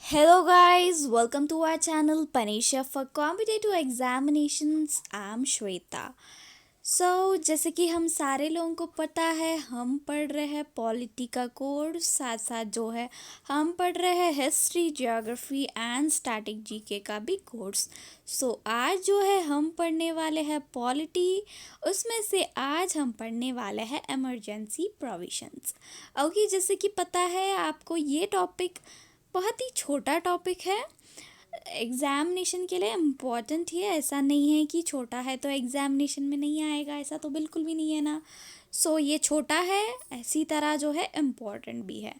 Hello guys, welcome to our channel Panisha for Competitive Examinations. I'm Shweta. जैसे कि हम सारे लोगों को पता है, हम पढ़ रहे हैं पॉलिटी का कोर्स, साथ साथ जो है हम पढ़ रहे हैं history, geography and static GK का भी कोर्स। आज जो है हम पढ़ने वाले हैं पॉलिटी, उसमें से आज हम पढ़ने वाले हैं इमरजेंसी प्रोविजंस। ओके, जैसे कि पता है आपको ये टॉपिक बहुत ही छोटा टॉपिक है, एग्ज़ामिनेशन के लिए इम्पॉर्टेंट ही है। ऐसा नहीं है कि छोटा है तो एग्ज़ामिनेशन में नहीं आएगा, ऐसा तो बिल्कुल भी नहीं है ना। ये छोटा है, ऐसी तरह जो है इम्पॉर्टेंट भी है।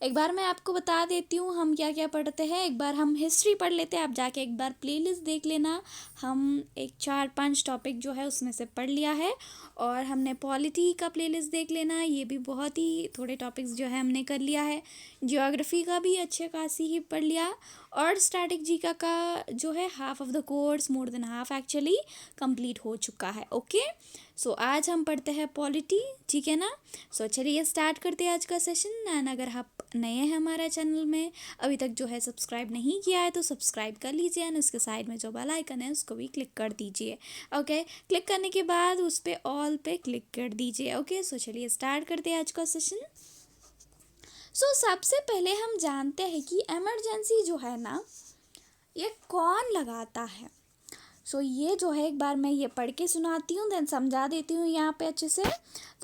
एक बार मैं आपको बता देती हूँ हम क्या क्या पढ़ते हैं। एक बार हम हिस्ट्री पढ़ लेते हैं, आप जाके एक बार प्लेलिस्ट देख लेना। हम एक 4-5 टॉपिक जो है उसमें से पढ़ लिया है, और हमने पॉलिटी का प्लेलिस्ट देख लेना, ये भी बहुत ही थोड़े टॉपिक्स जो है हमने कर लिया है। ज्योग्राफी का भी अच्छे खासी ही पढ़ लिया, और स्टैटिक जीके का जो है half of the course, more than half actually complete हो चुका है। ओके, आज हम पढ़ते हैं पॉलिटी, ठीक है ना। चलिए स्टार्ट करते हैं आज का सेशन। एंड अगर आप नए हैं हमारे चैनल में, अभी तक जो है सब्सक्राइब नहीं किया है तो सब्सक्राइब कर लीजिए, एंड उसके साइड में जो बेल आइकन है उसको भी क्लिक कर दीजिए। ओके, क्लिक करने के बाद उस पर ऑल पे क्लिक कर दीजिए। ओके, चलिए स्टार्ट करते हैं आज का सेशन। सबसे पहले हम जानते हैं कि इमरजेंसी जो है ना, ये कौन लगाता है। ये जो है एक बार मैं ये पढ़ के सुनाती हूँ, देन समझा देती हूँ यहाँ पे अच्छे से।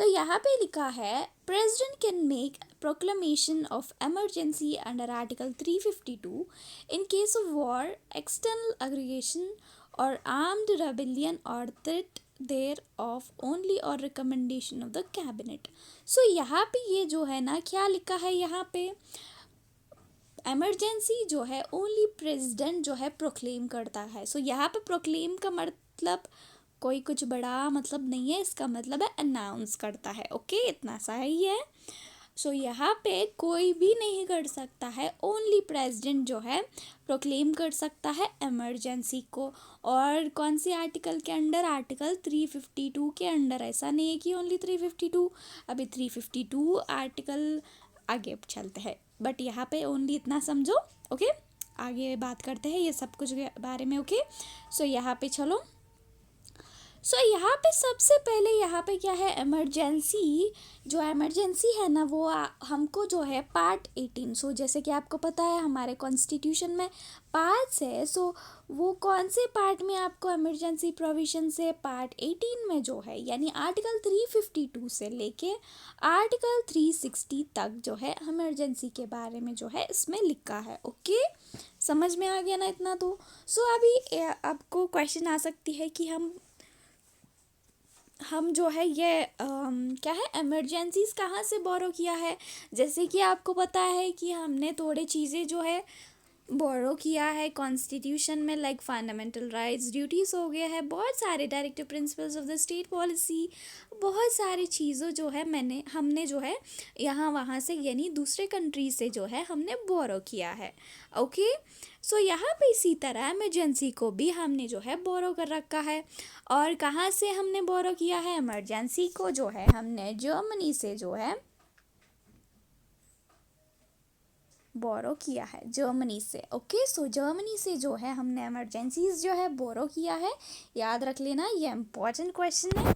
यहाँ पे लिखा है, president can make proclamation of emergency under article 352 in case of war, external aggregation और आर्म्ड रेबेलियन और थ्रेट देयर ऑफ ओनली और रिकमेंडेशन ऑफ द कैबिनेट। यहाँ पे ये जो है ना, क्या लिखा है यहाँ पे, इमरजेंसी जो है ओनली प्रेसिडेंट जो है प्रोक्लेम करता है। यहाँ पे प्रोक्लेम का मतलब कोई कुछ बड़ा मतलब नहीं है, इसका मतलब है अनाउंस करता है। ओके, इतना सा ही है। यहाँ पे कोई भी नहीं कर सकता है, ओनली प्रेसिडेंट जो है प्रोक्लेम कर सकता है इमरजेंसी को। और कौन सी आर्टिकल के अंडर, आर्टिकल 352 के अंडर। ऐसा नहीं है कि ओनली 352, अभी 352 आर्टिकल आगे चलते हैं, बट यहाँ पे ओनली इतना समझो। ओके, आगे बात करते हैं ये सब कुछ के बारे में। ओके, यहाँ पे चलो। यहाँ पे सबसे पहले यहाँ पे क्या है, इमरजेंसी जो इमरजेंसी है ना, वो हमको जो है पार्ट 18, जैसे कि आपको पता है हमारे कॉन्स्टिट्यूशन में पार्ट्स है। वो कौन से पार्ट में आपको इमरजेंसी प्रोविजन से, पार्ट 18 में जो है, यानी आर्टिकल 352 से लेके आर्टिकल 360 तक जो है इमरजेंसी के बारे में जो है इसमें लिखा है। ओके, समझ में आ गया ना इतना तो। अभी आपको क्वेश्चन आ सकती है कि हम जो है ये क्या है, इमरजेंसीज कहाँ से बोरो किया है। जैसे कि आपको पता है कि हमने थोड़े चीज़ें जो है बोरो किया है कॉन्स्टिट्यूशन में, लाइक फंडामेंटल राइट्स, ड्यूटीज़ हो गया है, बहुत सारे directive principles of the state policy, बहुत सारी चीज़ों जो है हमने जो है यहाँ वहाँ से, यानी दूसरे कंट्री से जो है हमने बोरो किया है। ओके, यहाँ पे इसी तरह इमरजेंसी को भी हमने जो है बोरो कर रखा है। और कहाँ से हमने बोरो किया है इमरजेंसी को, जो है हमने जर्मनी से जो है बोरो किया है, जर्मनी से। ओके, जर्मनी से जो है हमने इमरजेंसीज जो है बोरो किया है, याद रख लेना, ये इम्पोर्टेंट क्वेश्चन है।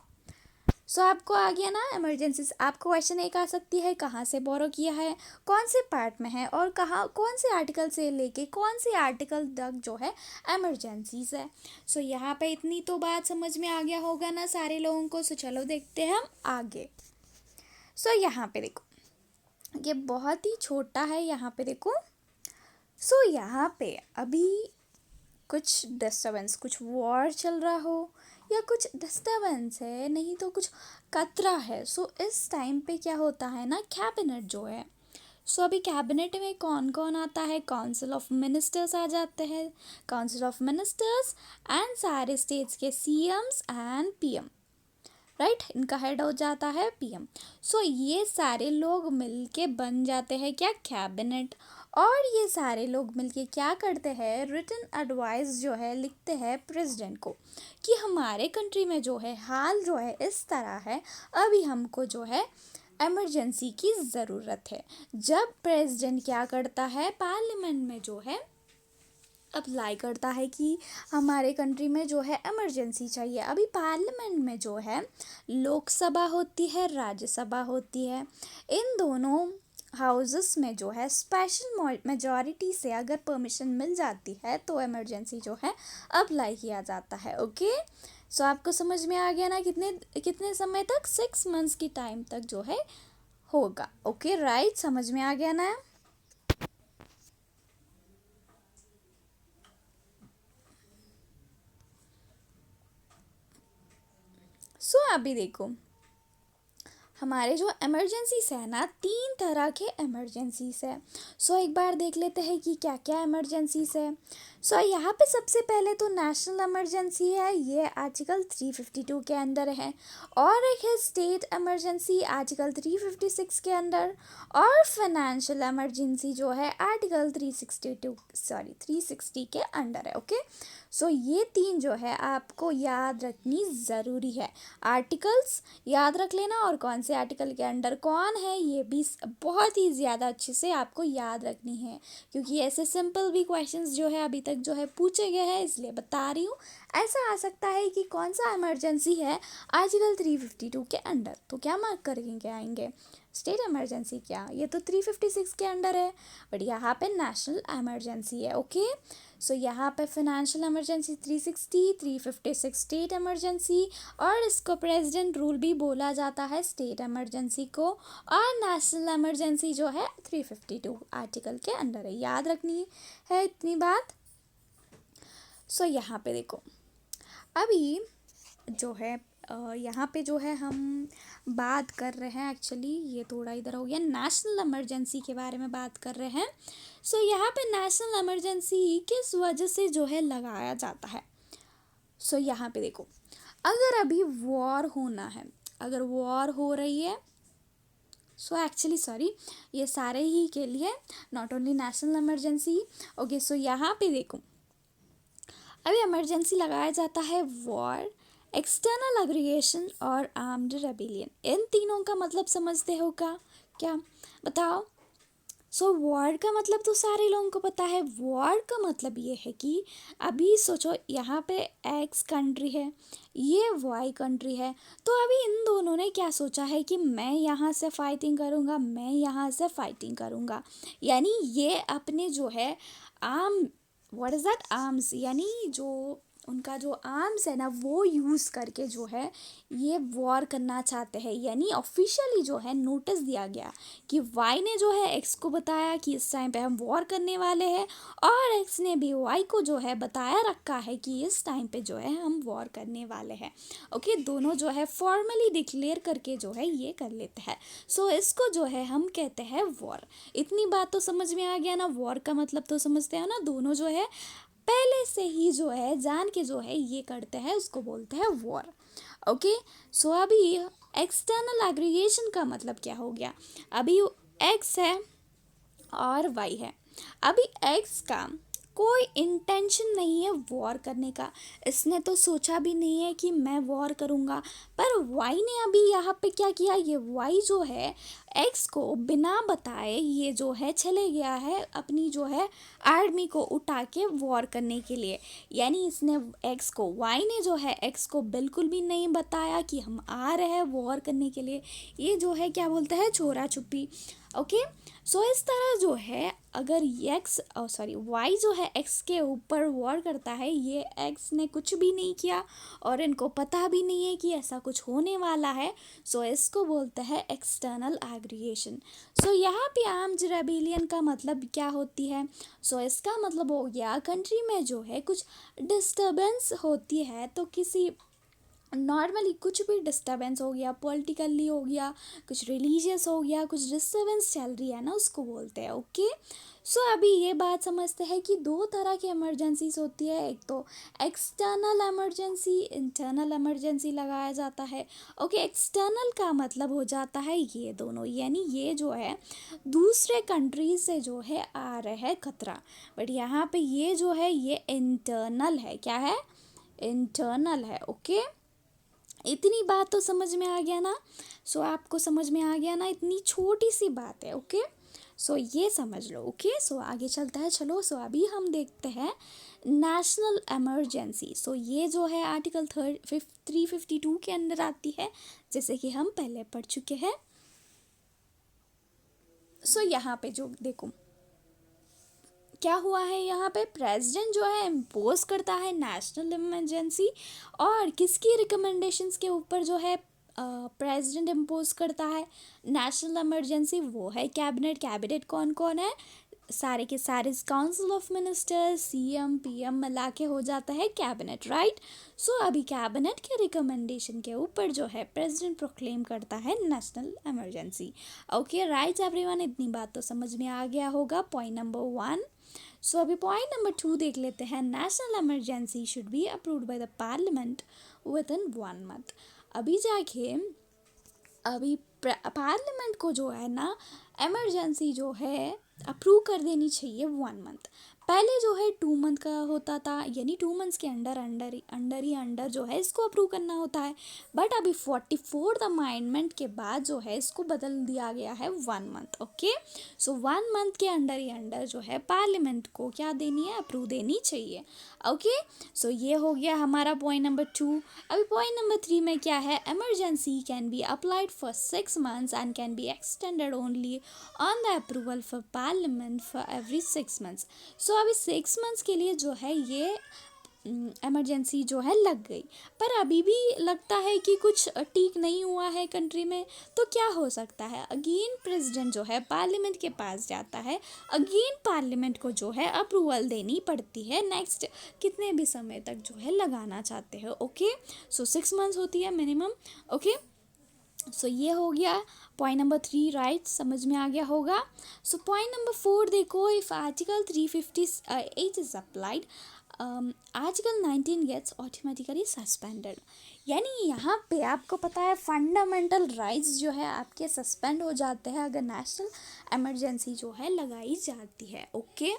आपको आ गया ना इमरजेंसीज। आपको क्वेश्चन एक आ सकती है, कहाँ से बोरो किया है, कौन से पार्ट में है, और कहाँ कौन से आर्टिकल से लेके कौन से आर्टिकल तक जो है इमरजेंसीज है। यहाँ पे इतनी तो बात समझ में आ गया होगा ना सारे लोगों को। चलो देखते हैं हम आगे। यहाँ पे देखो, ये बहुत ही छोटा है। यहाँ पे देखो, यहाँ पे अभी कुछ डिस्टर्बेंस, कुछ वॉर चल रहा हो या कुछ डिस्टर्बेंस है, नहीं तो कुछ खतरा है। इस टाइम पे क्या होता है ना, कैबिनेट जो है, अभी कैबिनेट में कौन कौन आता है, काउंसिल ऑफ मिनिस्टर्स आ जाते हैं, काउंसिल ऑफ मिनिस्टर्स एंड सारे स्टेट्स के सीएम्स एंड पीएम, राइट, इनका हेड हो जाता है पीएम। ये सारे लोग मिलके बन जाते हैं क्या, कैबिनेट। और ये सारे लोग मिलके क्या करते हैं, रिटन एडवाइस जो है लिखते हैं प्रेसिडेंट को, कि हमारे कंट्री में जो है हाल जो है इस तरह है, अभी हमको जो है इमरजेंसी की ज़रूरत है। जब प्रेसिडेंट क्या करता है, पार्लियामेंट में जो है अप्लाई करता है कि हमारे कंट्री में जो है इमरजेंसी चाहिए। अभी पार्लियामेंट में जो है लोकसभा होती है, राज्यसभा होती है। इन दोनों हाउसेस में जो है स्पेशल मेजॉरिटी से अगर परमिशन मिल जाती है तो इमरजेंसी जो है अप्लाई किया जाता है। ओके, सो आपको समझ में आ गया ना, कितने कितने समय तक, 6 मंथ्स की टाइम तक जो है होगा। ओके राइट, समझ में आ गया ना। सो अभी देखो, हमारे जो इमरजेंसीज है ना, 3 तरह के इमरजेंसीज है। सो एक बार देख लेते हैं कि क्या क्या इमरजेंसीज है। सो यहाँ पे सबसे पहले तो नेशनल इमरजेंसी है, ये आर्टिकल 352 के अंदर है। और एक है स्टेट इमरजेंसी, आर्टिकल 356 के अंदर। और फाइनेंशियल इमरजेंसी जो है आर्टिकल 360 के अंडर है। ओके, सो ये 3 जो है आपको याद रखनी ज़रूरी है। आर्टिकल्स याद रख लेना, और कौन से आर्टिकल के अंडर कौन है ये भी बहुत ही ज़्यादा अच्छे से आपको याद रखनी है, क्योंकि ऐसे सिंपल भी क्वेश्चंस जो है अभी तक जो है पूछे गए हैं, इसलिए बता रही हूँ। ऐसा आ सकता है कि कौन सा इमरजेंसी है आर्टिकल 352 के अंडर, तो क्या मार्क करेंगे आएंगे, स्टेट इमरजेंसी क्या, ये तो 356 के अंडर है, बट यहाँ पे नेशनल इमरजेंसी है। ओके, सो यहाँ पे फाइनेंशियल इमरजेंसी 360, 356 स्टेट इमरजेंसी, और इसको प्रेसिडेंट रूल भी बोला जाता है स्टेट इमरजेंसी को। और नेशनल इमरजेंसी जो है 352 आर्टिकल के अंडर है, याद रखनी है इतनी बात। सो यहाँ पे देखो, अभी जो है यहाँ पे जो है हम बात कर रहे हैं, एक्चुअली ये थोड़ा इधर हो गया, नेशनल इमरजेंसी के बारे में बात कर रहे हैं। सो यहाँ पे नेशनल इमरजेंसी किस वजह से जो है लगाया जाता है। सो यहाँ पे देखो, अगर अभी वॉर होना है, अगर वॉर हो रही है, सो एक्चुअली सॉरी, ये सारे ही के लिए, not only national emergency. Okay, so यहाँ पे देखो, अभी इमरजेंसी लगाया जाता है वॉर, एक्सटर्नल एग्रीगेशन और आर्म्ड रेबिलियन। इन तीनों का मतलब समझते हो क्या बताओ। सो वॉर का मतलब तो सारे लोगों को पता है। वॉर का मतलब ये है कि अभी सोचो, यहाँ पे एक्स कंट्री है, ये वाई कंट्री है, तो अभी इन दोनों ने क्या सोचा है कि मैं यहाँ से फाइटिंग करूँगा, मैं यहाँ से फाइटिंग करूँगा, यानी ये अपने जो है arm, what is that, arms, यानी जो उनका जो आर्म्स है ना वो यूज़ करके जो है ये वॉर करना चाहते हैं। यानी ऑफिशियली जो है नोटिस दिया गया कि वाई ने जो है एक्स को बताया कि इस टाइम पे हम वॉर करने वाले हैं, और एक्स ने भी वाई को जो है बताया रखा है कि इस टाइम पे जो है हम वॉर करने वाले हैं। ओके, दोनों जो है फॉर्मली डिक्लेयर करके जो है ये कर लेते हैं। सो इसको जो है हम कहते हैं वॉर। इतनी बात तो समझ में आ गया ना, वॉर का मतलब तो समझते हैं ना, दोनों जो है पहले से ही जो है जान के जो है ये करते हैं, उसको बोलते हैं वॉर। ओके, सो अभी एक्सटर्नल एग्रीगेशन का मतलब क्या हो गया, अभी एक्स है और वाई है, अभी एक्स का कोई इंटेंशन नहीं है वॉर करने का, इसने तो सोचा भी नहीं है कि मैं वॉर करूँगा, पर वाई ने अभी यहाँ पे क्या किया, ये वाई जो है एक्स को बिना बताए ये जो है चले गया है अपनी जो है आर्मी को उठा के वॉर करने के लिए। यानी इसने एक्स को, वाई ने जो है एक्स को बिल्कुल भी नहीं बताया कि हम आ रहे हैं वॉर करने के लिए, ये जो है क्या बोलते हैं, चोरा छुपी। ओके, सो इस तरह जो है अगर एक्स सॉरी वाई जो है एक्स के ऊपर वॉर करता है, ये एक्स ने कुछ भी नहीं किया और इनको पता भी नहीं है कि ऐसा कुछ होने वाला है, सो इसको बोलते हैं एक्सटर्नल एग्रीगेशन। सो यहाँ पे आर्म्ड रेबिलियन का मतलब क्या होती है, सो इसका मतलब हो गया कंट्री में जो है कुछ डिस्टर्बेंस होती है, तो किसी नॉर्मली कुछ भी डिस्टर्बेंस हो गया, पॉलिटिकली हो गया, कुछ रिलीजियस हो गया, कुछ डिस्टर्बेंस चल रही है ना, उसको बोलते हैं। ओके, सो अभी ये बात समझते हैं कि 2 तरह की इमरजेंसीज होती है, एक तो एक्सटर्नल इमरजेंसी, इंटरनल इमरजेंसी लगाया जाता है। ओके, एक्सटर्नल का मतलब हो जाता है ये दोनों, यानी ये जो है दूसरे कंट्री से जो है आ रहे हैं खतरा, बट यहाँ पे ये जो है ये इंटरनल है, क्या है, इंटरनल है। ओके, इतनी बात तो समझ में आ गया ना। सो आपको समझ में आ गया ना, इतनी छोटी सी बात है। ओके, सो ये समझ लो। ओके, सो आगे चलता है। चलो, सो अभी हम देखते हैं नेशनल इमरजेंसी। सो ये जो है आर्टिकल 352 के अंदर आती है, जैसे कि हम पहले पढ़ चुके हैं। सो यहाँ पे जो देखो क्या हुआ है, यहाँ पे प्रेसिडेंट जो है इम्पोज करता है नेशनल इमरजेंसी। और किसकी रिकमेंडेशंस के ऊपर जो है प्रेसिडेंट इम्पोज करता है नेशनल इमरजेंसी? वो है कैबिनेट। कैबिनेट कौन कौन है? सारे के सारे council of ministers, CM PM मिला के हो जाता है कैबिनेट, राइट। सो अभी कैबिनेट के रिकमेंडेशन के ऊपर जो है प्रेसिडेंट प्रोक्लेम करता है national emergency. Okay right everyone, इतनी बात तो समझ में आ गया होगा। Point number 1। सो अभी पॉइंट नंबर 2 देख लेते हैं। National emergency should be approved by the parliament with in 1 month. अभी जाके अभी पार्लियामेंट को जो है ना इमरजेंसी जो है अप्रूव कर देनी चाहिए 1 मंथ। पहले जो है 2 मंथ का होता था, यानी 2 मंथ्स के अंडर जो है इसको अप्रूव करना होता है। बट अभी 44th अमेंडमेंट के बाद जो है इसको बदल दिया गया है 1 मंथ। ओके, सो 1 मंथ के अंडर जो है पार्लियामेंट को क्या देनी है? अप्रूव देनी चाहिए। ओके, सो ये हो गया हमारा पॉइंट नंबर 2। अभी पॉइंट नंबर 3 में क्या है? Emergency can be applied for 6 months and can be extended only on the approval for parliament for every 6 months। सो अभी 6 months के लिए जो है ये इमरजेंसी जो है लग गई। पर अभी भी लगता है कि कुछ ठीक नहीं हुआ है कंट्री में। तो क्या हो सकता है? अगेन प्रेसिडेंट जो है पार्लियामेंट के पास जाता है, अगेन पार्लियामेंट को जो है अप्रूवल देनी पड़ती है नेक्स्ट कितने भी समय तक जो है लगाना चाहते हो। ओके, सो 6 months होती है मिनिमम। ओके, सो ये हो गया पॉइंट नंबर 3, राइट, समझ में आ गया होगा। सो पॉइंट नंबर 4 देखो, if article 358 is applied, article 19 gets automatically suspended. यानी यहाँ पे आपको पता है फंडामेंटल राइट्स जो है आपके सस्पेंड हो जाते हैं अगर नेशनल इमरजेंसी जो है लगाई जाती है। ओके,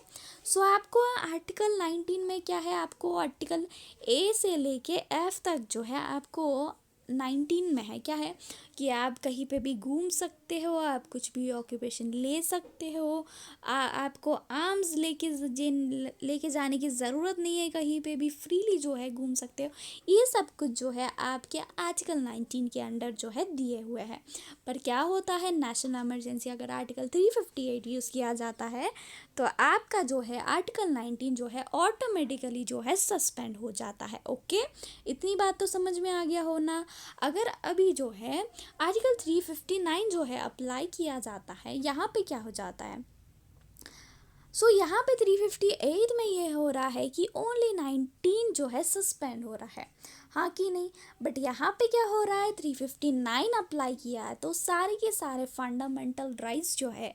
सो आपको आर्टिकल 19 में क्या है? आपको आर्टिकल ए से लेके एफ तक जो है आपको 19 में है क्या है कि आप कहीं पे भी घूम सकते हो, आप कुछ भी ऑक्यूपेशन ले सकते हो, आपको आर्म्स लेके जाने की ज़रूरत नहीं है, कहीं पे भी फ्रीली जो है घूम सकते हो। ये सब कुछ जो है आपके आर्टिकल 19 के अंडर जो है दिए हुए हैं। पर क्या होता है, नेशनल इमरजेंसी अगर आर्टिकल 358 यूज़ किया जाता है तो आपका जो है आर्टिकल 19 जो है ऑटोमेटिकली जो है सस्पेंड हो जाता है। ओके, इतनी बात तो समझ में आ गया हो ना। अगर अभी जो है आर्टिकल 359 जो है अप्लाई किया जाता है, यहाँ पे क्या हो जाता है? सो यहाँ पे 358 में ये हो रहा है कि ओनली 19 जो है सस्पेंड हो रहा है, हाँ कि नहीं? बट यहाँ पे क्या हो रहा है? 359 अप्लाई किया है तो सारे के सारे फंडामेंटल राइट्स जो है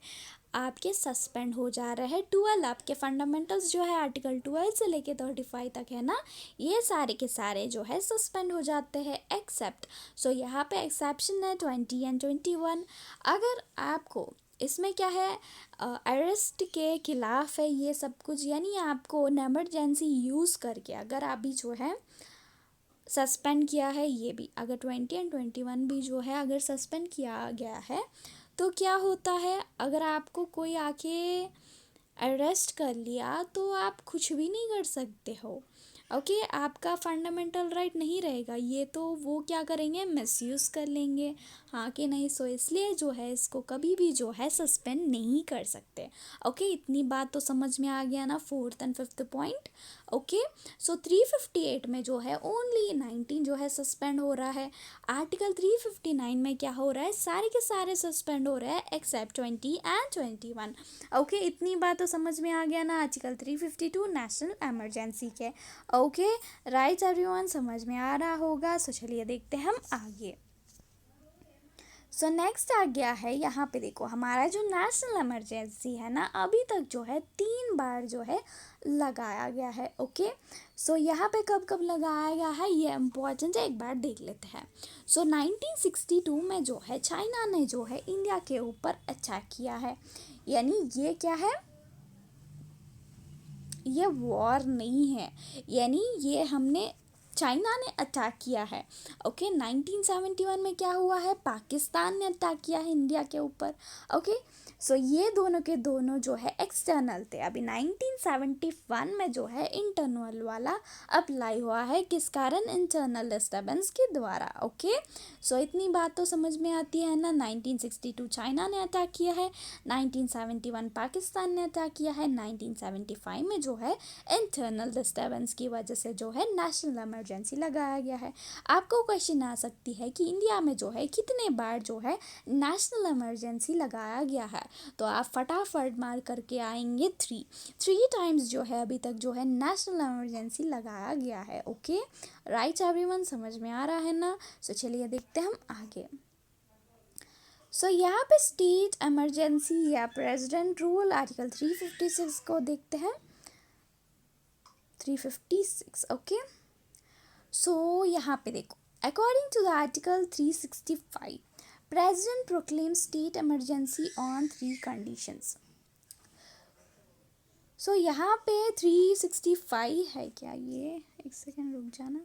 आपके सस्पेंड हो जा रहे हैं। 12 आपके फंडामेंटल्स जो है आर्टिकल 12 से लेके 35 तक है ना, ये सारे के सारे जो है सस्पेंड हो जाते हैं एक्सेप्ट। सो यहाँ पे एक्सेप्शन है 20 एंड 21। अगर आपको इसमें क्या है अरेस्ट के खिलाफ है ये सब कुछ, यानी आपको इमरजेंसी यूज़ करके अगर अभी जो है सस्पेंड किया है, ये भी अगर 20 एंड 21 भी जो है अगर सस्पेंड किया गया है तो क्या होता है? अगर आपको कोई आके अरेस्ट कर लिया तो आप कुछ भी नहीं कर सकते हो। ओके, आपका फंडामेंटल राइट नहीं रहेगा, ये तो वो क्या करेंगे? मिसयूज़ कर लेंगे, हाँ कि नहीं? सो इसलिए जो है इसको कभी भी जो है सस्पेंड नहीं कर सकते। ओके, इतनी बात तो समझ में आ गया ना, 4th and 5th point. Okay, सो 358 में जो है ओनली 19 जो है सस्पेंड हो रहा है। आर्टिकल 359 में क्या हो रहा है? सारे के सारे सस्पेंड हो रहे हैं एक्सेप्ट 20 एंड 21। ओके, इतनी बात तो समझ में आ गया ना आर्टिकल 352 नेशनल इमरजेंसी के। ओके राइट एवरीवन, समझ में आ रहा होगा। सो चलिए देखते हैं हम आगे। सो नेक्स्ट आ गया है यहाँ पे देखो, हमारा जो नेशनल इमरजेंसी है ना अभी तक जो है 3 बार जो है लगाया गया है। ओके, सो यहाँ पे कब कब लगाया गया है ये इम्पोर्टेंट है, एक बार देख लेते हैं। सो 1962 में जो है चाइना ने जो है इंडिया के ऊपर अटैक किया है। यानी ये क्या है? ये वॉर नहीं है, यानी ये हमने चाइना ने अटैक किया है। ओके 1971 में क्या हुआ है, पाकिस्तान ने अटैक किया है इंडिया के ऊपर। ओके सो ये दोनों के दोनों जो है एक्सटर्नल थे। अभी 1971 में जो है इंटरनल वाला अप्लाई हुआ है, किस कारण, इंटरनल डिस्टर्बेंस के द्वारा। ओके सो इतनी बात तो समझ में आती है ना। 1962 चाइना ने अटैक किया है, 1971 पाकिस्तान ने अटैक किया है, 1975 में जो है इंटरनल डिस्टर्बेंस की वजह से जो है नेशनल इमरजेंसी लगाया गया है। आपको क्वेश्चन आ सकती है कि इंडिया में जो है कितने बार जो है नेशनल इमरजेंसी लगाया गया है, तो आप फटाफट मार करके आएंगे 3 टाइम्स जो है अभी तक जो है नेशनल इमरजेंसी लगाया गया है। ओके राइट एवरीवन, समझ में आ रहा है ना। सो चलिए देखते हैं हम आगे। सो यहाँ पे स्टेट इमरजेंसी या प्रेसिडेंट रूल आर्टिकल 356 को देखते हैं। 356 ओके सो यहाँ पे देखो, according to the article 365 president proclaim state emergency on 3 conditions. So यहाँ पे 365 है क्या, ये एक सेकेंड रुक जाना,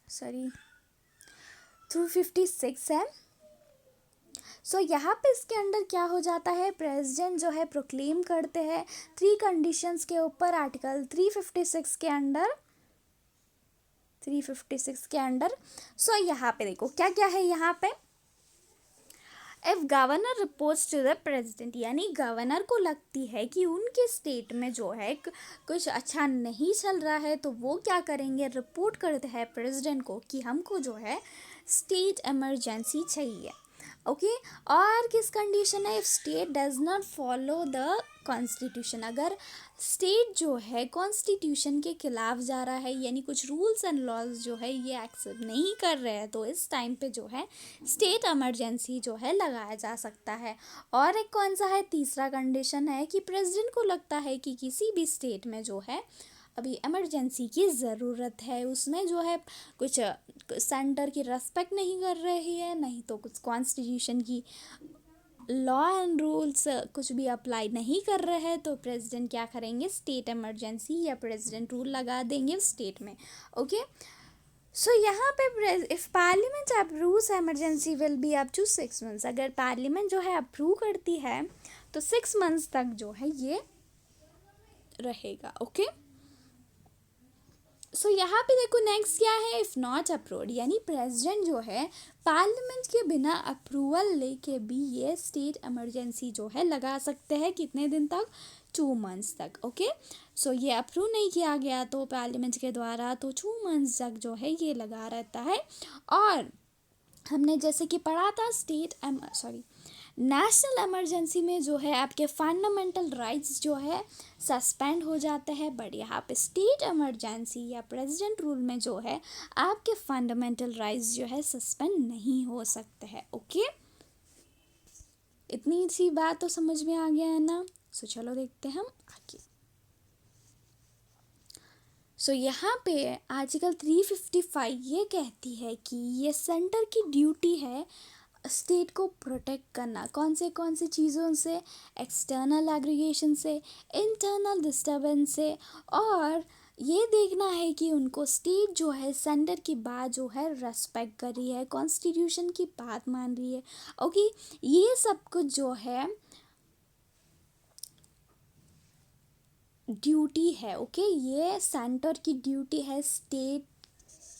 सॉरी 256 है। सो यहाँ पे इसके अंडर क्या हो जाता है, प्रेसिडेंट जो है प्रोक्लेम करते हैं 3 कंडीशंस के ऊपर आर्टिकल 356 के अंडर। 356 के अंडर सो यहाँ पे देखो क्या क्या है यहाँ पे, if governor reports to the president, यानी गवर्नर को लगती है कि उनके स्टेट में जो है कुछ अच्छा नहीं चल रहा है, तो वो क्या करेंगे, रिपोर्ट करते हैं प्रेसिडेंट को कि हमको जो है स्टेट इमरजेंसी चाहिए। ओके और किस कंडीशन है, if state does not follow the constitution, अगर स्टेट जो है कॉन्स्टिट्यूशन के खिलाफ जा रहा है, यानी कुछ रूल्स एंड लॉज जो है ये एक्सेप्ट नहीं कर रहे हैं, तो इस टाइम पे जो है स्टेट इमरजेंसी जो है लगाया जा सकता है। और एक कौन सा है, तीसरा कंडीशन है कि प्रेसिडेंट को लगता है कि किसी भी स्टेट में जो है अभी इमरजेंसी की ज़रूरत है, उसमें जो है कुछ सेंटर की रेस्पेक्ट नहीं कर रही है, नहीं तो कुछ कॉन्स्टिट्यूशन की लॉ एंड रूल्स कुछ भी अप्लाई नहीं कर रहे हैं, तो प्रेसिडेंट क्या करेंगे, स्टेट इमरजेंसी या प्रेसिडेंट रूल लगा देंगे स्टेट में। ओके सो यहाँ पे if parliament approves emergency will be up to 6 months, अगर पार्लियामेंट जो है अप्रूव करती है तो 6 मंथ्स तक जो है ये रहेगा। ओके सो यहाँ पे देखो नेक्स्ट क्या है, इफ़ नॉट अप्रूव्ड, यानी प्रेसिडेंट जो है पार्लियामेंट के बिना अप्रूवल लेके भी ये स्टेट इमरजेंसी जो है लगा सकते हैं, कितने दिन तक, 2 मंथ्स तक। ओके सो ये अप्रूव नहीं किया गया तो पार्लियामेंट के द्वारा, तो 2 मंथ्स तक जो है ये लगा रहता है। और हमने जैसे कि पढ़ा था नेशनल इमरजेंसी में जो है आपके फंडामेंटल राइट्स जो है सस्पेंड हो जाते हैं, बट यहाँ पे स्टेट इमरजेंसी या प्रेसिडेंट रूल में जो है आपके फंडामेंटल राइट्स जो है सस्पेंड नहीं हो सकते हैं। ओके इतनी सी बात तो समझ में आ गया है ना। सो चलो देखते हैं हम आगे। सो यहाँ पे आर्टिकल 355 ये कहती है कि ये सेंटर की ड्यूटी है स्टेट को प्रोटेक्ट करना, कौन सी चीज़ों से, एक्सटर्नल एग्रीगेशन से, इंटरनल डिस्टर्बेंस से, और ये देखना है कि उनको स्टेट जो है सेंटर की बात जो है रेस्पेक्ट कर रही है, कॉन्स्टिट्यूशन की बात मान रही है। ओके ये सब कुछ जो है ड्यूटी है। ओके ये सेंटर की ड्यूटी है स्टेट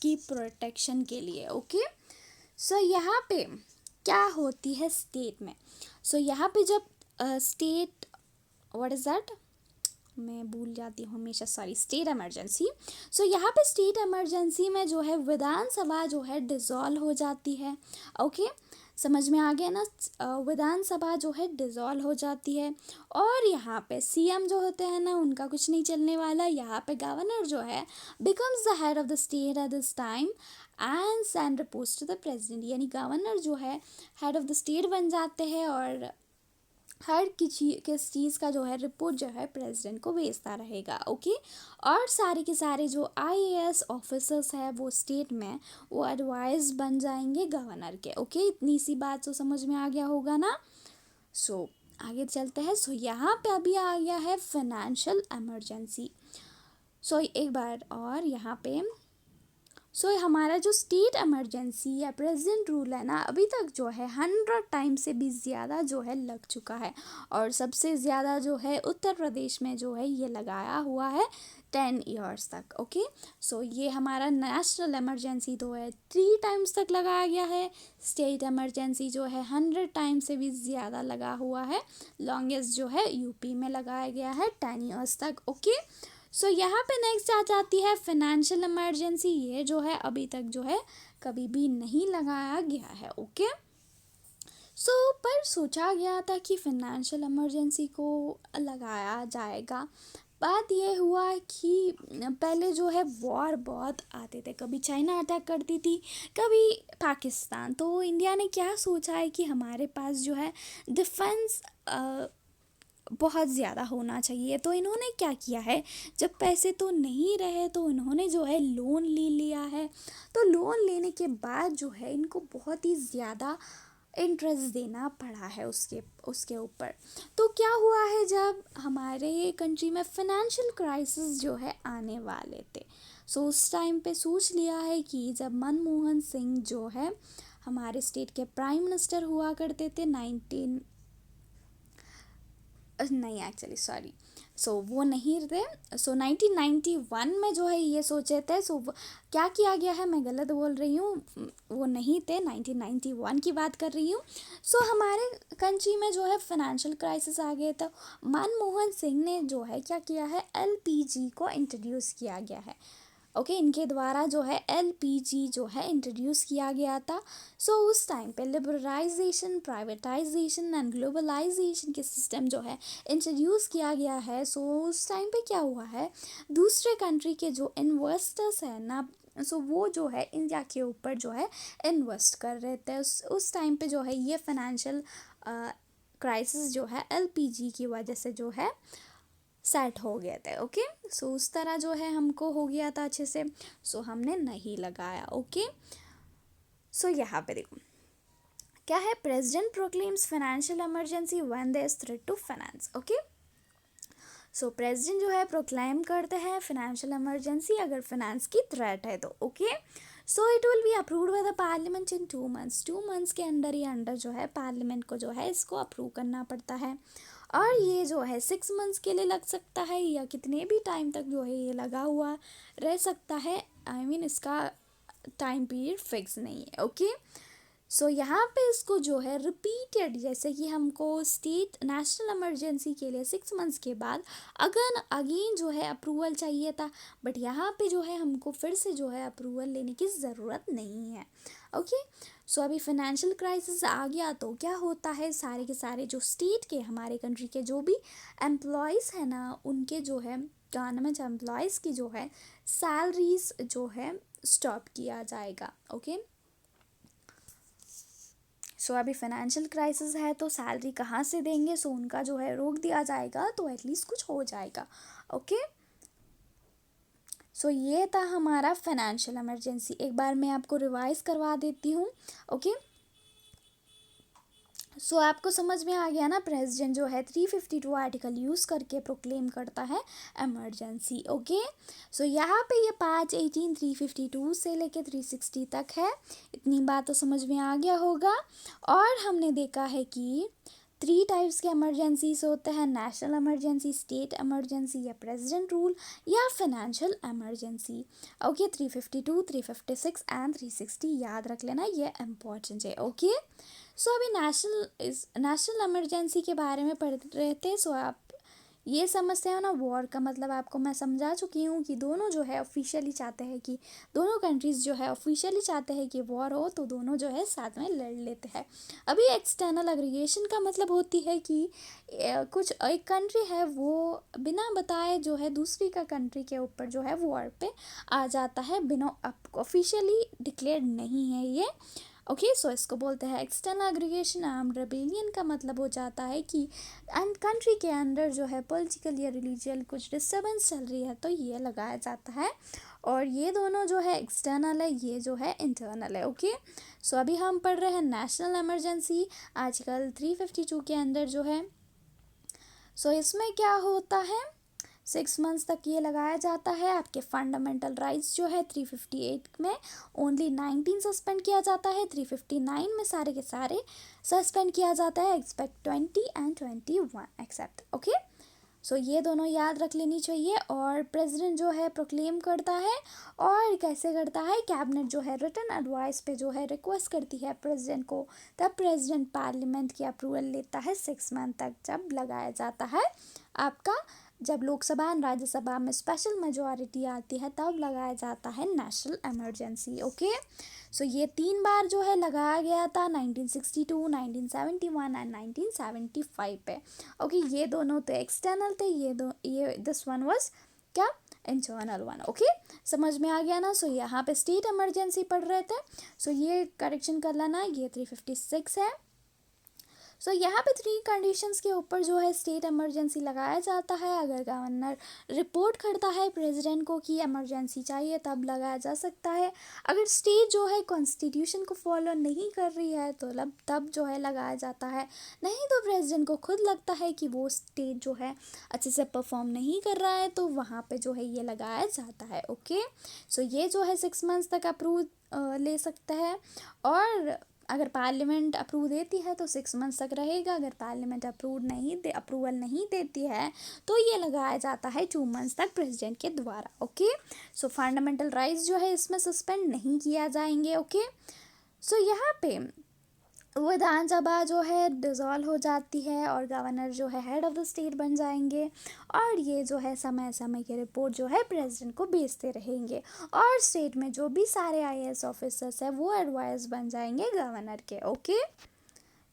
की प्रोटेक्शन के लिए। ओके सो यहाँ पे क्या होती है स्टेट में, सो यहाँ पे जब स्टेट व्हाट इज़ दैट, मैं भूल जाती हूँ हमेशा, सॉरी, स्टेट इमरजेंसी। सो यहाँ पे स्टेट इमरजेंसी में जो है विधानसभा जो है डिसॉल्व हो जाती है। ओके समझ में आ गया ना, विधानसभा जो है डिसॉल्व हो जाती है, और यहाँ पे सीएम जो होते हैं ना उनका कुछ नहीं चलने वाला, यहाँ पे गवर्नर जो है becomes the head of the state at this time and send reports to the president, यानी गवर्नर जो है हेड ऑफ द स्टेट बन जाते हैं और हर किस चीज़ का जो है रिपोर्ट जो है प्रेसिडेंट को भेजता रहेगा। ओके और सारे के सारे जो आईएएस ऑफिसर्स है वो स्टेट में वो एडवाइस बन जाएंगे गवर्नर के। ओके इतनी सी बात तो समझ में आ गया होगा ना। सो आगे चलते हैं। सो यहाँ पे अभी आ गया है फाइनेंशियल इमरजेंसी। सो एक बार और यहाँ पे हमारा जो स्टेट इमरजेंसी या प्रेजेंट रूल है ना, अभी तक जो है 100 टाइम से भी ज़्यादा जो है लग चुका है। और सबसे ज़्यादा जो है उत्तर प्रदेश में जो है ये लगाया हुआ है 10 ईयर्स तक। ओके, ये हमारा नेशनल इमरजेंसी तो है 3 टाइम्स तक लगाया गया है। स्टेट इमरजेंसी जो है 100 टाइम से भी ज़्यादा लगा हुआ है। लॉन्गेस्ट जो है यूपी में लगाया गया है 10 ईयर्स तक। ओके, यहाँ पे नेक्स्ट आ जाती है फिनेंशियल इमरजेंसी। ये जो है अभी तक जो है कभी भी नहीं लगाया गया है। ओके, पर सोचा गया था कि फिनेंशियल इमरजेंसी को लगाया जाएगा। बात ये हुआ कि पहले जो है वॉर बहुत आते थे, कभी चाइना अटैक करती थी, कभी पाकिस्तान। तो इंडिया ने क्या सोचा है कि हमारे पास जो है डिफेंस बहुत ज़्यादा होना चाहिए। तो इन्होंने क्या किया है, जब पैसे तो नहीं रहे तो इन्होंने जो है लोन ले लिया है। तो लोन लेने के बाद जो है इनको बहुत ही ज़्यादा इंटरेस्ट देना पड़ा है उसके उसके ऊपर। तो क्या हुआ है, जब हमारे कंट्री में फिनेंशियल क्राइसिस जो है आने वाले थे, उस टाइम पे सोच लिया है कि जब मनमोहन सिंह जो है हमारे स्टेट के प्राइम मिनिस्टर हुआ करते थे नहीं, एक्चुअली सॉरी, वो नहीं थे। 1991 में जो है ये सोचे थे। क्या किया गया है, मैं गलत बोल रही हूँ, वो नहीं थे, 1991 की बात कर रही हूँ। हमारे कंट्री में जो है फाइनेंशियल क्राइसिस आ गया था। मनमोहन सिंह ने जो है क्या किया है, एलपीजी को इंट्रोड्यूस किया गया है। ओके, इनके द्वारा जो है एलपीजी जो है इंट्रोड्यूस किया गया था। उस टाइम पे लिबरलाइजेशन, प्राइवेटाइजेशन एंड ग्लोबलाइजेशन के सिस्टम जो है इंट्रोड्यूस किया गया है। उस टाइम पे क्या हुआ है, दूसरे कंट्री के जो इन्वेस्टर्स हैं ना, वो जो है इंडिया के ऊपर जो है इन्वेस्ट कर रहे थे। उस टाइम पे जो है ये फाइनेंशियल क्राइसिस जो है एलपीजी की वजह से जो है सेट हो गए थे। ओके, उस तरह जो है हमको हो गया था अच्छे से, हमने नहीं लगाया। ओके, यहाँ पे देखो क्या है, president proclaims financial emergency when there is threat to finance. Okay, president जो है प्रोक्लेम करते हैं फाइनेंशियल इमरजेंसी अगर फाइनेंस की थ्रेट है तो। Okay, it will be approved by the parliament in 2 months. 2 months के अंदर ही अंडर जो है पार्लियामेंट को जो है इसको अप्रूव करना पड़ता है। और ये जो है 6 मंथ्स के लिए लग सकता है या कितने भी टाइम तक जो है ये लगा हुआ रह सकता है। आई मीन इसका टाइम पीरियड फिक्स नहीं है। ओके, यहाँ पे इसको जो है रिपीटेड, जैसे कि हमको स्टेट नेशनल इमरजेंसी के लिए 6 मंथ्स के बाद अगेन जो है अप्रूवल चाहिए था, बट यहाँ पे जो है हमको फिर से जो है अप्रूवल लेने की ज़रूरत नहीं है। ओके, अभी फाइनेंशियल क्राइसिस आ गया तो क्या होता है, सारे के सारे जो स्टेट के हमारे कंट्री के जो भी एम्प्लॉयज़ हैं ना, उनके जो है गवर्नमेंट एम्प्लॉयज़ की जो है सैलरीज जो है स्टॉप किया जाएगा। ओके, अभी फाइनेंशियल क्राइसिस है तो सैलरी कहाँ से देंगे, उनका जो है रोक दिया जाएगा, तो एटलीस्ट कुछ हो जाएगा। ओके, ये था हमारा फाइनेंशियल इमरजेंसी। एक बार मैं आपको रिवाइज करवा देती हूँ। ओके, आपको समझ में आ गया ना, प्रेसिडेंट जो है 352 आर्टिकल यूज़ करके प्रोक्लेम करता है इमरजेंसी। ओके, यहाँ पे ये 5/18 352 से लेके 360 तक है। इतनी बात तो समझ में आ गया होगा। और हमने देखा है कि 3 टाइप्स के इमरजेंसीज होते हैं, नेशनल इमरजेंसी, स्टेट इमरजेंसी या प्रेसिडेंट रूल या फाइनेंशियल इमरजेंसी। ओके, 352, 356 एंड 360 याद रख लेना, ये इम्पॉर्टेंट है। ओके, अभी नेशनल इमरजेंसी के बारे में पढ़ रहे थे। आप ये समझते हो ना, वॉर का मतलब आपको मैं समझा चुकी हूँ कि दोनों जो है ऑफिशियली चाहते हैं कि दोनों कंट्रीज़ जो है ऑफिशियली चाहते हैं कि वॉर हो, तो दोनों जो है साथ में लड़ लेते हैं। अभी एक्सटर्नल एग्रीगेशन का मतलब होती है कि कुछ एक कंट्री है वो बिना बताए जो है दूसरी का कंट्री के ऊपर जो है वॉर पे आ जाता है, बिना ऑफिशियली डिक्लेयर नहीं है ये। ओके, इसको बोलते हैं एक्सटर्नल एग्रीगेशन। आर्म रेबेलियन का मतलब हो जाता है कि कंट्री के अंदर जो है पॉलिटिकल या रिलीजियल कुछ डिस्टर्बेंस चल रही है, तो ये लगाया जाता है। और ये दोनों जो है एक्सटर्नल है, ये जो है इंटरनल है। ओके, अभी हम पढ़ रहे हैं नेशनल इमरजेंसी आर्टिकल 352 के अंदर जो है। इसमें क्या होता है, 6 मंथ्स तक ये लगाया जाता है। आपके फंडामेंटल राइट्स जो है 358 में ओनली 19 सस्पेंड किया जाता है, 359 में सारे के सारे सस्पेंड किया जाता है एक्सपेक्ट 20 एंड 21 एक्सेप्ट। ओके, सो ये दोनों याद रख लेनी चाहिए। और प्रेसिडेंट जो है प्रोक्लेम करता है, और कैसे करता है, कैबिनेट जो है रिटन एडवाइस पे जो है रिक्वेस्ट करती है प्रेसिडेंट को, तब प्रेसिडेंट पार्लियामेंट की अप्रूवल लेता है 6 मंथ तक, जब लगाया जाता है आपका, जब लोकसभा एंड राज्यसभा में स्पेशल मेजॉरिटी आती है तब लगाया जाता है नेशनल इमरजेंसी। ओके, सो ये 3 बार जो है लगाया गया था 1962, 1971 एंड 1975 पे। ओके, ये दोनों तो एक्सटर्नल थे, ये दिस वन वाज क्या, इंटरनल वन। ओके, समझ में आ गया ना। सो यहाँ पे स्टेट इमरजेंसी पढ़ रहे थे, सो ये करेक्शन कर लेना, ये 356 है। सो यहाँ पे 3 कंडीशंस के ऊपर जो है स्टेट इमरजेंसी लगाया जाता है। अगर गवर्नर रिपोर्ट करता है प्रेसिडेंट को कि इमरजेंसी चाहिए, तब लगाया जा सकता है। अगर स्टेट जो है कॉन्स्टिट्यूशन को फॉलो नहीं कर रही है तो तब जो है लगाया जाता है। नहीं तो प्रेसिडेंट को खुद लगता है कि वो स्टेट जो है अच्छे से परफॉर्म नहीं कर रहा है, तो वहाँ पे जो है ये लगाया जाता है। ओके, सो ये जो है 6 मंथ्स तक अप्रूव ले सकता है। और अगर पार्लियामेंट अप्रूव देती है तो 6 मंथ्स तक रहेगा। अगर पार्लियामेंट अप्रूवल नहीं देती है तो ये लगाया जाता है 2 मंथ्स तक प्रेसिडेंट के द्वारा। ओके, सो फंडामेंटल राइट्स जो है इसमें सस्पेंड नहीं किया जाएंगे। ओके, सो यहाँ पे विधानसभा जो है डिसॉल्व हो जाती है और गवर्नर जो है हेड ऑफ द स्टेट बन जाएंगे, और ये जो है समय समय की रिपोर्ट जो है प्रेसिडेंट को भेजते रहेंगे, और स्टेट में जो भी सारे आईएएस ऑफिसर्स है वो एडवाइस बन जाएंगे गवर्नर के। ओके,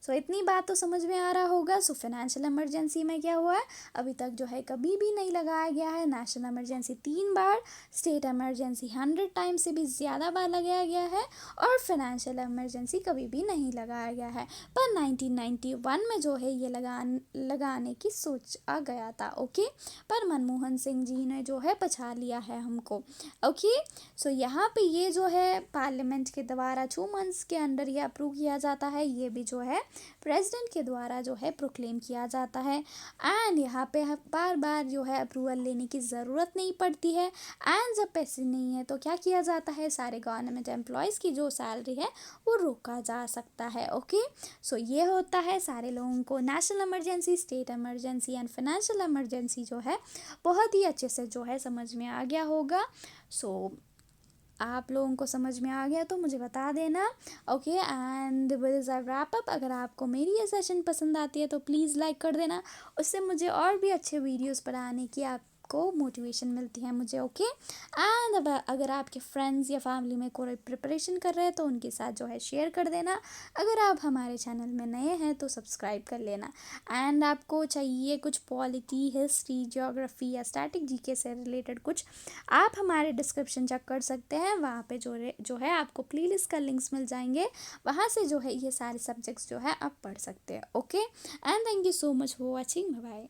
सो इतनी बात तो समझ में आ रहा होगा। सो फाइनेंशियल इमरजेंसी में क्या हुआ है, अभी तक जो है कभी भी नहीं लगाया गया है। नेशनल इमरजेंसी 3 बार, स्टेट इमरजेंसी 100 टाइम से भी ज़्यादा बार लगाया गया है, और फाइनेंशियल इमरजेंसी कभी भी नहीं लगाया गया है। पर 1991 में जो है ये लगाने की सोच आ गया था। ओके, पर मनमोहन सिंह जी ने जो है बचा लिया है हमको। ओके, सो यहाँ पे ये जो है पार्लियामेंट के द्वारा 2 मंथ्स के अंदर ये अप्रूव किया जाता है। ये भी जो है प्रेसिडेंट के द्वारा जो है प्रोक्लेम किया जाता है। एंड यहाँ पे बार बार जो है अप्रूवल लेने की ज़रूरत नहीं पड़ती है। एंड जब पैसे नहीं है तो क्या किया जाता है, सारे गवर्नमेंट एम्प्लॉयज़ की जो सैलरी है वो रोका जा सकता है। ओके, सो ये होता है सारे लोगों को national emergency, state emergency and financial emergency जो है बहुत ही अच्छे से जो है समझ में आ गया होगा। सो आप लोगों को समझ में आ गया तो मुझे बता देना। Okay, and with is a wrap up. अगर आपको मेरी ये सेशन पसंद आती है तो प्लीज़ लाइक कर देना, उससे मुझे और भी अच्छे वीडियोस बनाने की आपको मोटिवेशन मिलती है मुझे। ओके, एंड अब अगर आपके फ्रेंड्स या फैमिली में कोई प्रिपरेशन कर रहे हैं तो उनके साथ जो है शेयर कर देना। अगर आप हमारे चैनल में नए हैं तो सब्सक्राइब कर लेना। एंड आपको चाहिए कुछ पॉलिटी, हिस्ट्री, ज्योग्राफी या स्टैटिक जीके से रिलेटेड कुछ, आप हमारे डिस्क्रिप्शन चेक कर सकते हैं। वहाँ पे जो है आपको प्लेलिस्ट का लिंक्स मिल जाएंगे, वहाँ से जो है ये सारे सब्जेक्ट्स जो है आप पढ़ सकते हैं। Okay, and thank you so much for watching. Bye bye.